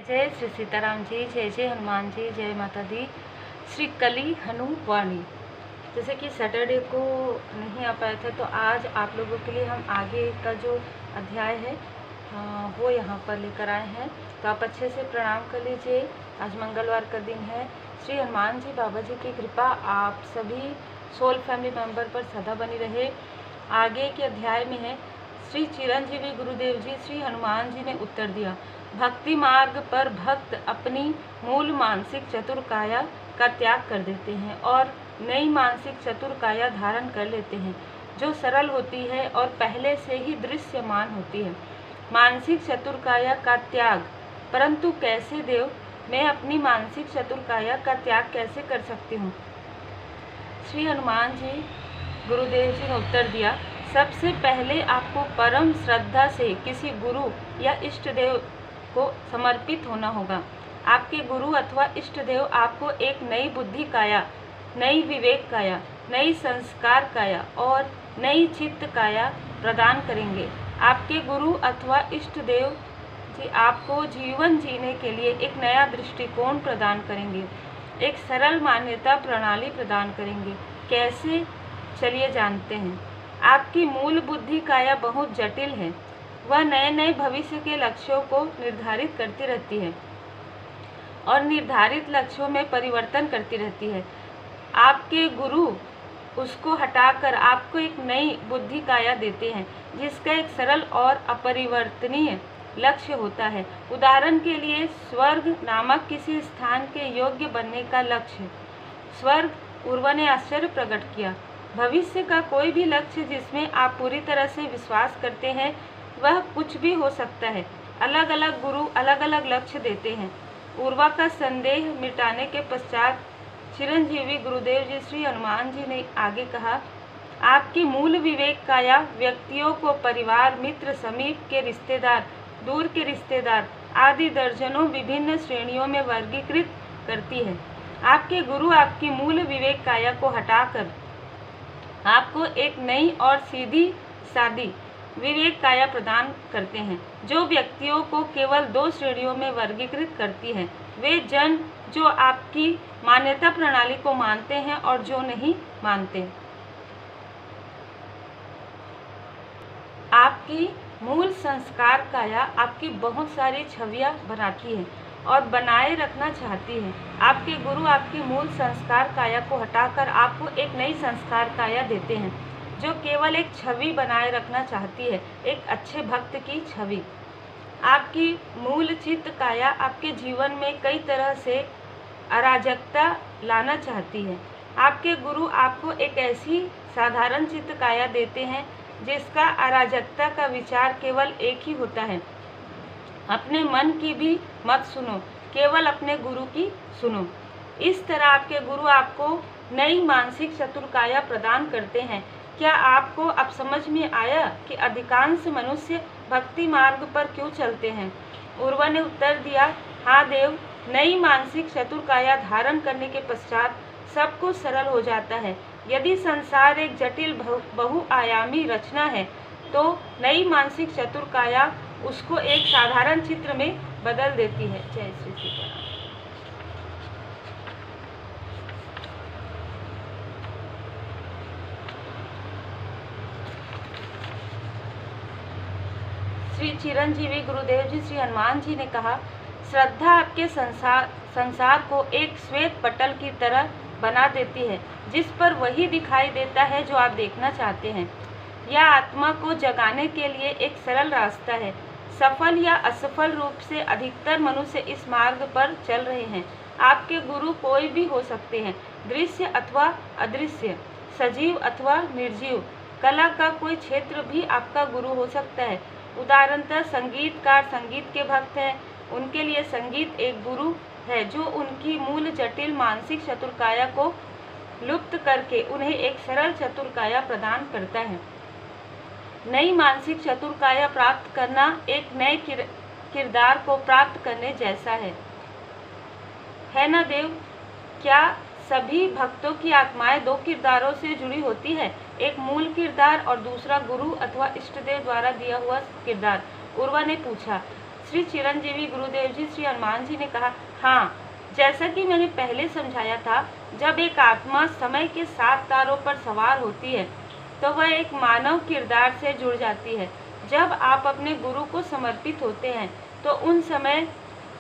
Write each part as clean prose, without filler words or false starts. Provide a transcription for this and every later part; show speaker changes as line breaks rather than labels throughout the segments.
जय श्री सीताराम जी, जय जय हनुमान जी, जय माता दी। श्री कली हनुवाणी। जैसे कि सैटरडे को नहीं आ पाया था, तो आज आप लोगों के लिए हम आगे का जो अध्याय है वो यहाँ पर लेकर आए हैं। तो आप अच्छे से प्रणाम कर लीजिए। आज मंगलवार का दिन है। श्री हनुमान जी बाबा जी की कृपा आप सभी सोल फैमिली मेंबर पर सदा बनी रहे। आगे के अध्याय में है, श्री चिरंजीवी गुरुदेव जी श्री हनुमान जी ने उत्तर दिया, भक्ति मार्ग पर भक्त अपनी मूल मानसिक चतुर्काया का त्याग कर देते हैं और नई मानसिक चतुर्काया धारण कर लेते हैं, जो सरल होती है और पहले से ही दृश्यमान होती है। मानसिक चतुर्काया का त्याग, परंतु कैसे देव, मैं अपनी मानसिक चतुर्काया का त्याग कैसे कर सकती हूँ? श्री हनुमान जी गुरुदेव जी ने उत्तर दिया, सबसे पहले आपको परम श्रद्धा से किसी गुरु या इष्ट देव को समर्पित होना होगा। आपके गुरु अथवा इष्ट देव आपको एक नई बुद्धि काया, नई विवेक काया, नई संस्कार काया और नई चित्त काया प्रदान करेंगे। आपके गुरु अथवा इष्ट देव जी आपको जीवन जीने के लिए एक नया दृष्टिकोण प्रदान करेंगे, एक सरल मान्यता प्रणाली प्रदान करेंगे। कैसे? चलिए जानते हैं। आपकी मूल बुद्धि काया बहुत जटिल है। वह नए नए भविष्य के लक्ष्यों को निर्धारित करती रहती है और निर्धारित लक्ष्यों में परिवर्तन करती रहती है। आपके गुरु उसको हटाकर आपको एक नई बुद्धि काया देते हैं, जिसका एक सरल और अपरिवर्तनीय लक्ष्य होता है। उदाहरण के लिए, स्वर्ग नामक किसी स्थान के योग्य बनने का लक्ष्य। स्वर्ग, उर्वा ने आश्चर्य प्रकट किया। भविष्य का कोई भी लक्ष्य जिसमें आप पूरी तरह से विश्वास करते हैं, वह कुछ भी हो सकता है। अलग अलग गुरु अलग अलग लक्ष्य देते हैं। उर्वा का संदेह मिटाने के पश्चात चिरंजीवी गुरुदेव जी श्री हनुमान जी ने आगे कहा, आपकी मूल विवेक काया व्यक्तियों को परिवार, मित्र, समीप के रिश्तेदार, दूर के रिश्तेदार आदि दर्जनों विभिन्न श्रेणियों में वर्गीकृत करती है। आपके गुरु आपकी मूल विवेक काया को हटाकर आपको एक नई और सीधी सादी विवेक काया प्रदान करते हैं, जो व्यक्तियों को केवल दो श्रेणियों में वर्गीकृत करती है। वे जन जो आपकी मान्यता प्रणाली को मानते हैं और जो नहीं मानते। आपकी मूल संस्कार काया आपकी बहुत सारी छवियां बनाती है और बनाए रखना चाहती है। आपके गुरु आपकी मूल संस्कार काया को हटाकर आपको एक नई संस्कार काया देते हैं, जो केवल एक छवि बनाए रखना चाहती है, एक अच्छे भक्त की छवि। आपकी मूल चित्त काया आपके जीवन में कई तरह से अराजकता लाना चाहती है। आपके गुरु आपको एक ऐसी साधारण चित्त काया देते हैं जिसका अराजकता का विचार केवल एक ही होता है। अपने मन की भी मत सुनो, केवल अपने गुरु की सुनो। इस तरह आपके गुरु आपको नई मानसिक चतुर्काया प्रदान करते हैं। क्या आपको अब समझ में आया कि अधिकांश मनुष्य भक्ति मार्ग पर क्यों चलते हैं? उर्वा ने उत्तर दिया, हाँ देव, नई मानसिक चतुर्काया धारण करने के पश्चात सब कुछ सरल हो जाता है। यदि संसार एक जटिल बहुआयामी रचना है, तो नई मानसिक चतुर्काया उसको एक साधारण चित्र में बदल देती है। जय श्री सीताराम। श्री चिरंजीवी गुरुदेव जी श्री हनुमान जी ने कहा, श्रद्धा आपके संसार को एक श्वेत पटल की तरह बना देती है, जिस पर वही दिखाई देता है जो आप देखना चाहते हैं। यह आत्मा को जगाने के लिए एक सरल रास्ता है। सफल या असफल रूप से अधिकतर मनुष्य इस मार्ग पर चल रहे हैं। आपके गुरु कोई भी हो सकते हैं, दृश्य अथवा अदृश्य, सजीव अथवा निर्जीव। कला का कोई क्षेत्र भी आपका गुरु हो सकता है। उदाहरणतः संगीतकार संगीत के भक्त हैं, उनके लिए संगीत एक गुरु है, जो उनकी मूल जटिल मानसिक चतुर्काया को लुप्त करके उन्हें एक सरल चतुर्काया प्रदान करता है। नई मानसिक चतुर्काया प्राप्त करना एक नए किरदार को प्राप्त करने जैसा है ना देव? क्या सभी भक्तों की आत्माएं दो किरदारों से जुड़ी होती है, एक मूल किरदार और दूसरा गुरु अथवा इष्टदेव द्वारा दिया हुआ किरदार? उर्वा ने पूछा। श्री चिरंजीवी गुरुदेव जी श्री हनुमान जी ने कहा, हाँ, जैसा कि मैंने पहले समझाया था, जब एक आत्मा समय के 7 तारों पर सवार होती है तो वह एक मानव किरदार से जुड़ जाती है। जब आप अपने गुरु को समर्पित होते हैं तो उन समय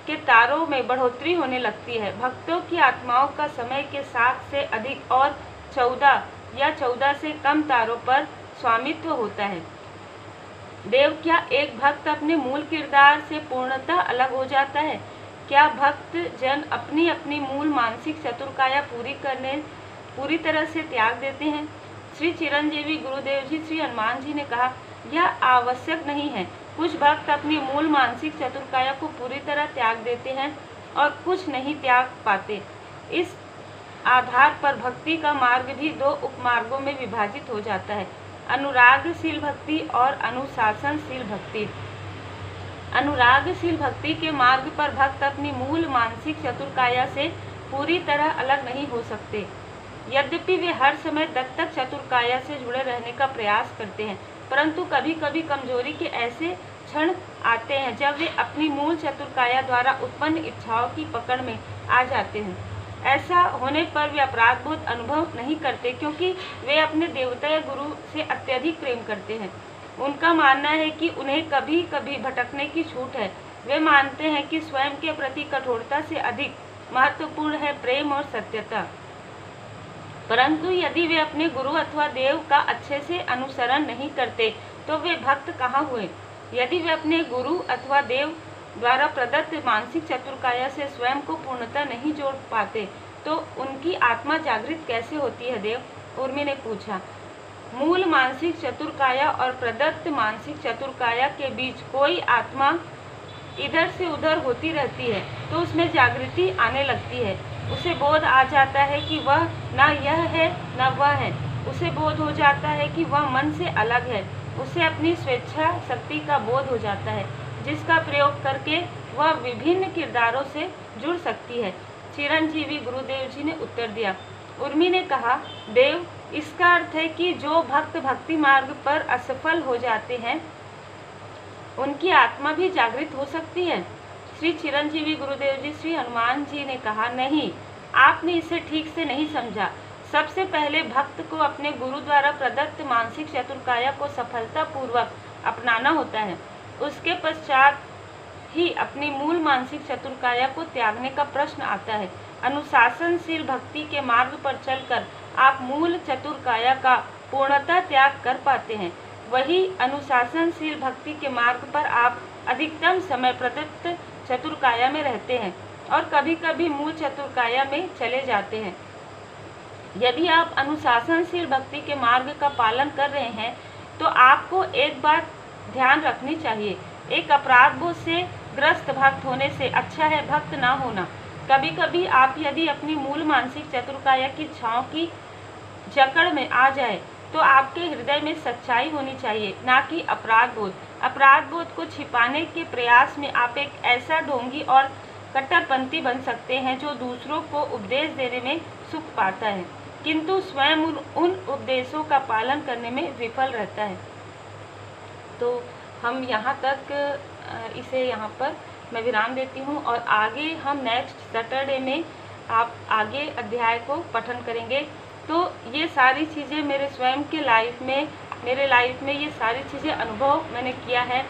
के तारों में बढ़ोतरी होने लगती है। भक्तों की आत्माओं का समय के 7 से अधिक और 14 या 14 से कम तारों पर स्वामित्व होता है। देव, क्या एक भक्त अपने मूल किरदार से पूर्णतः अलग हो जाता है? क्या भक्त जन अपनी अपनी मूल मानसिक चतुर्काया पूरी तरह से त्याग देते हैं? श्री चिरंजीवी गुरुदेव जी श्री हनुमान जी ने कहा, यह आवश्यक नहीं है। कुछ भक्त अपनी मूल मानसिक चतुर्काया को पूरी तरह त्याग देते हैं और कुछ नहीं त्याग पाते। इस आधार पर भक्ति का मार्ग भी 2 उपमार्गों में विभाजित हो जाता है, अनुरागशील भक्ति और अनुशासनशील भक्ति। अनुरागशील भक्ति के मार्ग पर भक्त अपनी मूल मानसिक चतुर्काया से पूरी तरह अलग नहीं हो सकते। यद्यपि वे हर समय दत्तक चतुर्काया से जुड़े रहने का प्रयास करते हैं, परंतु कभी कभी कमजोरी के ऐसे क्षण आते हैं जब वे अपनी मूल चतुर्काया द्वारा उत्पन्न इच्छाओं की पकड़ में आ जाते हैं। ऐसा होने पर वे अपराध बोध अनुभव नहीं करते, क्योंकि वे अपने देवता या गुरु से अत्यधिक प्रेम करते हैं। उनका मानना है कि उन्हें कभी कभी भटकने की छूट है। वे मानते हैं कि स्वयं के प्रति कठोरता से अधिक महत्वपूर्ण है प्रेम और सत्यता। परंतु यदि वे अपने गुरु अथवा देव का अच्छे से अनुसरण नहीं करते तो वे भक्त कहाँ हुए? यदि वे अपने गुरु अथवा देव द्वारा प्रदत्त मानसिक चतुर्काया से स्वयं को पूर्णतः नहीं जोड़ पाते तो उनकी आत्मा जागृत कैसे होती है देव? उर्मी ने पूछा। मूल मानसिक चतुर्काया और प्रदत्त मानसिक चतुर्काया के बीच कोई आत्मा इधर से उधर होती रहती है तो उसमें जागृति आने लगती है। उसे बोध आ जाता है कि वह न यह है न वह है। उसे बोध हो जाता है कि वह मन से अलग है। उसे अपनी स्वेच्छा शक्ति का बोध हो जाता है, जिसका प्रयोग करके वह विभिन्न किरदारों से जुड़ सकती है। चिरंजीवी गुरुदेव जी ने उत्तर दिया। उर्मी ने कहा, देव, इसका अर्थ है कि जो भक्त भक्ति मार्ग पर असफल हो जाते हैं उनकी आत्मा भी जागृत हो सकती है। श्री चिरंजीवी गुरुदेव जी श्री हनुमान जी ने कहा, नहीं, आपने इसे ठीक से नहीं समझा। सबसे पहले भक्त को अपने गुरु द्वारा प्रदत्त मानसिक चतुर्काया को सफलतापूर्वक अपनाना होता है। उसके पश्चात ही अपनी मूल मानसिक चतुर्काया को त्यागने का प्रश्न आता है। अनुशासनशील भक्ति के मार्ग पर चलकर आप मूल चतुर्काया का पूर्णतः त्याग कर पाते हैं। वही अनुशासनशील भक्ति के मार्ग पर आप अधिकतम समय प्रदत्त चतुर्काया में रहते हैं और कभी कभी मूल चतुर्काया में चले जाते हैं। यदि आप अनुशासनशील भक्ति के मार्ग का पालन कर रहे हैं तो आपको एक बात ध्यान रखनी चाहिए, एक अपराध बोध से ग्रस्त भक्त होने से अच्छा है भक्त ना होना। कभी कभी आप यदि अपनी मूल मानसिक चतुर्काया की इच्छाओं की जकड़ में आ जाए तो आपके हृदय में सच्चाई होनी चाहिए, ना कि अपराध बोध। अपराध बोध को छिपाने के प्रयास में आप एक ऐसा ढोंगी और कट्टरपंथी बन सकते हैं जो दूसरों को उपदेश देने में सुख पाता है किंतु स्वयं उन उपदेशों का पालन करने में विफल रहता है। तो हम यहाँ तक इसे यहाँ पर मैं विराम देती हूँ और आगे हम नेक्स्ट सैटरडे में आप आगे अध्याय को पठन करेंगे। तो ये सारी चीज़ें मेरे स्वयं के मेरे लाइफ में ये सारी चीज़ें अनुभव मैंने किया है।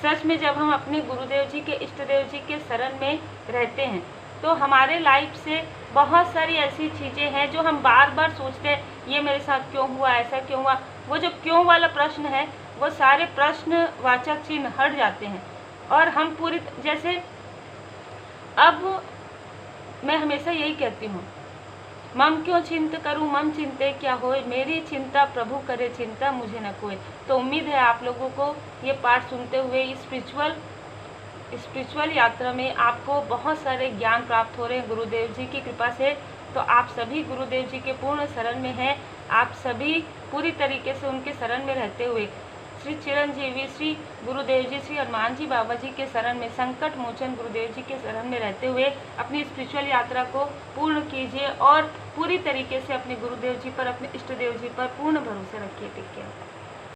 सच में जब हम अपने गुरुदेव जी के इष्ट देव जी के शरण में रहते हैं तो हमारे लाइफ से बहुत सारी ऐसी चीज़ें हैं जो हम बार बार सोचते हैं, ये मेरे साथ क्यों हुआ, ऐसा क्यों हुआ। वो जो क्यों वाला प्रश्न है वो सारे प्रश्नवाचक चिन्ह हट जाते हैं और हम पूरी जैसे अब मैं हमेशा यही कहती हूँ, मम क्यों चिंत करूँ मम चिंते क्या होए, मेरी चिंता प्रभु करे चिंता मुझे न कोई। तो उम्मीद है आप लोगों को ये पाठ सुनते हुए इस स्पिरिचुअल यात्रा में आपको बहुत सारे ज्ञान प्राप्त हो रहे हैं गुरुदेव जी की कृपा से। तो आप सभी गुरुदेव जी के पूर्ण शरण में हैं, आप सभी पूरी तरीके से उनके शरण में रहते हुए श्री चिरंजीवी श्री गुरुदेव जी श्री हनुमान जी बाबा जी के शरण में, संकट मोचन गुरुदेव जी के शरण में रहते हुए अपनी स्पिरिचुअल यात्रा को पूर्ण कीजिए और पूरी तरीके से अपने गुरुदेव जी पर, अपने इष्ट देव जी पर पूर्ण भरोसा रखिए। Take care.